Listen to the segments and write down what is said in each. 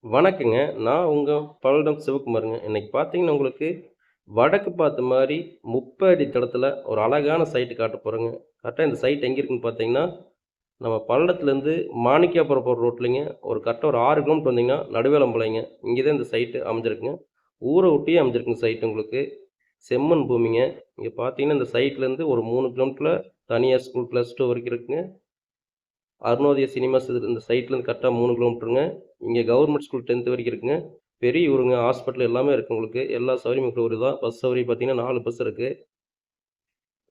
வணக்கங்க. நான் உங்க பல்லடம் சிவகுமாருங்க. இன்னைக்கு பார்த்தீங்கன்னா, உங்களுக்கு வடக்கு பார்த்த மாரி 30 அடி தடத்தில ஒரு அழகான சைட் காட்டப் போறேங்க. கரெக்ட்டா இந்த சைட் எங்க இருக்குன்னு பார்த்தீங்கன்னா, நம்ம பல்லடத்துலேருந்து மாணிக்காபுரம் போற ரோட்லங்க. கரெக்ட்டா ஒரு 6 கிலோமீட்டர் வந்தீங்கன்னா, நடுவேலம்பாளையங்க. இங்க தான் இந்த சைட் அமைஞ்சிருக்குங்க. ஊர ஒட்டியே அமைஞ்சிருக்குங்க சைட் உங்களுக்கு. செம்மண் பூமிங்க. இங்க பார்த்தீங்கன்னா, இந்த சைட்லேருந்து ஒரு 3 கிலோமீட்டர்ல தனியார் ஸ்கூல் +2 வரைக்கும் இருக்குங்க. அருணோதய சினிமாஸ் இந்த சைட்லேருந்து கரெக்ட்டா 3 கிலோமீட்டருங்க. இங்க கவர்மெண்ட் ஸ்கூல் 10த் வரைக்கும் இருக்குங்க. பெரிய ஊருங்க. ஹாஸ்பிட்டல் எல்லாமே இருக்கு உங்களுக்கு. எல்லா சௌகரியமும் இருக்கிற ஊரு தான். பஸ் சௌகரியம் பார்த்தீங்கன்னா 4 பஸ் இருக்கு.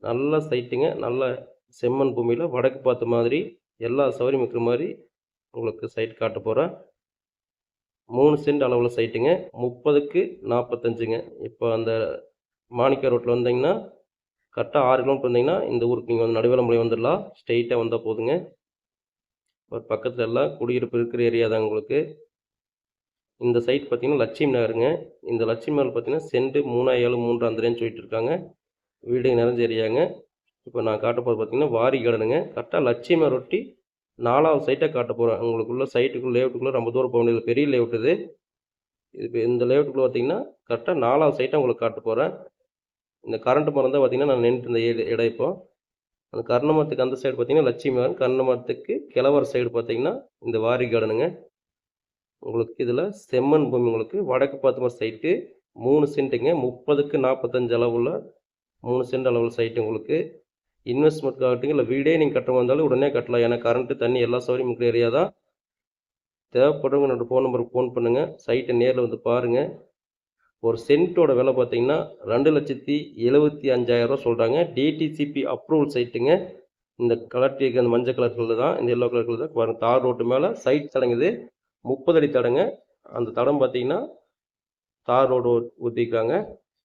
நல்ல சைட்டுங்க. நல்ல செம்மண் பூமியில வடக்கு பார்த்த மாதிரி எல்லா சௌகரியமும் இருக்கிற மாரி உங்களுக்கு சைட் காட்டப் போறேன். 3 சென்ட் அளவுள்ள சைட்டுங்க. 30க்கு 45ங்க. இப்போ அந்த மாணிக்கா ரோட்ல வந்தீங்கன்னா, கரெக்ட்டா 6 கிலோமீட்டர் வந்தீங்கன்னா, இந்த ஊருக்கு நீங்க வந்து நடுவேலம்பாளையம் வந்துடலாம். ஸ்ட்ரெயிட்டா வந்தா போதுங்க. ஒரு பக்கத்துல எல்லாம் குடியிருப்பு இருக்கிற ஏரியா தான் உங்களுக்கு. இந்த சைட் பார்த்தீங்கன்னா, லட்சுமி நகருங்க. இந்த லட்சுமி நகர் பார்த்தீங்கன்னா, சென்ட் 3703 அந்த ரேஞ்ச் போயிட்டு இருக்காங்க. வீடு நிறைஞ்ச ஏரியாங்க. இப்போ நான் காட்டப் போறது பார்த்தீங்கன்னா, வாரி கார்டனுங்க. கரெக்ட்டா லட்சுமி நகர் ஒட்டி 4வது சைட்டா காட்டப் போறேன். உங்களுக்குள்ள சைட்டுக்குள்ள லேஅவுட்டுக்குள்ள ரொம்ப தூரம் போக வேண்டியதில்ல. பெரிய லேஅவுட் இது. இது இந்த லேஅவுட்டுக்குள்ள பார்த்தீங்கன்னா, கரெக்ட்டா 4வது சைட்டா உங்களுக்கு காட்டப் போறேன். இந்த கரண்ட் மரம் தான் பார்த்தீங்கன்னா, நான் நின்னுட்டு இருந்த இடம் இப்போ. அந்த கருண மரத்துக்கு அந்த சைடு பார்த்தீங்கன்னா, லட்சுமி நகர். கருண மரத்துக்கு கிழவர சைடு பார்த்தீங்கன்னா, இந்த வாரி கார்டனுங்க. உங்களுக்கு இதில செம்மண் பூமி உங்களுக்கு வடக்கு பார்த்த மாரி சைட்டு 3 சென்ட்டுங்க. 30க்கு 45 அளவுள்ள 3 சென்ட் அளவுள்ள சைட்டு உங்களுக்கு. இன்வெஸ்ட்மென்ட்க்கு ஆகட்டும், இல்ல வீடே நீங்க கட்டுற மாரி இருந்தாலும் உடனே கட்டலாம். ஏன்னா கரண்ட், தண்ணி எல்லா சௌகரியமும் இருக்கிற ஏரியா தான். தேவைப்படுறவங்க என்னோட ஃபோன் நம்பருக்கு ஃபோன் பண்ணுங்க. சைட்ட நேர்ல வந்து பாருங்க. ஒரு சென்ட்டோட விலை பார்த்தீங்கன்னா, ரூ. 2,75,000 சொல்றாங்க. டிடிசிபி அப்ரூவல் சைட்டுங்க. இந்த கலர் டீக்கு அந்த மஞ்சள் கலர்ல தான், இந்த எல்லோ கலர்ல தான் பாருங்க. தார் ரோட்டு மேல சைட் தடங்குது. 30 அடி தடங்க. அந்த தடம் பார்த்தீங்கன்னா, தார் ரோடு ஊத்தியிருக்காங்க.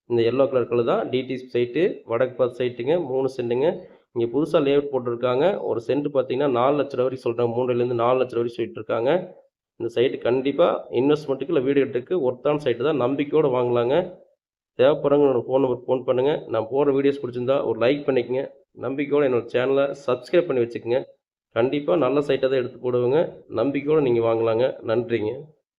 இந்த எல்லோ கலர் தான் டிடிசி சைட்டு. வடக்கு பார்த்த சைட்டுங்க. 3 சென்ட்டுங்க. இங்க புதுசா லேஅவுட் போட்டுருக்காங்க. ஒரு சென்ட் பார்த்தீங்கன்னா, 4,00,000 வரைக்கும் சொல்றாங்க. 3,00,000 4,00,000 வரைக்கும் சொல்லிட்டு இருக்காங்க. இந்த சைட் கண்டிப்பா இன்வெஸ்ட்மென்ட்க்கு இல்ல வீடு கட்டுறதுக்கு ஒர்த்தான சைட்டு தான். நம்பிக்கையோட வாங்கலாங்க. தேவைப்படுறவங்க என்னோட ஃபோன் நம்பருக்கு ஃபோன் பண்ணுங்க. நான் போடுற வீடியோஸ் பிடிச்சிருந்தா ஒரு லைக் பண்ணிக்கங்க. நம்பிக்கையோட என்னோட சேனல சப்ஸ்கிரைப் பண்ணி வச்சுக்கங்க. கண்டிப்பா நல்ல சைட்டா தான் எடுத்து போடுவேங்க. நம்பிக்கையோட நீங்க வாங்கலாங்க. நன்றிங்க.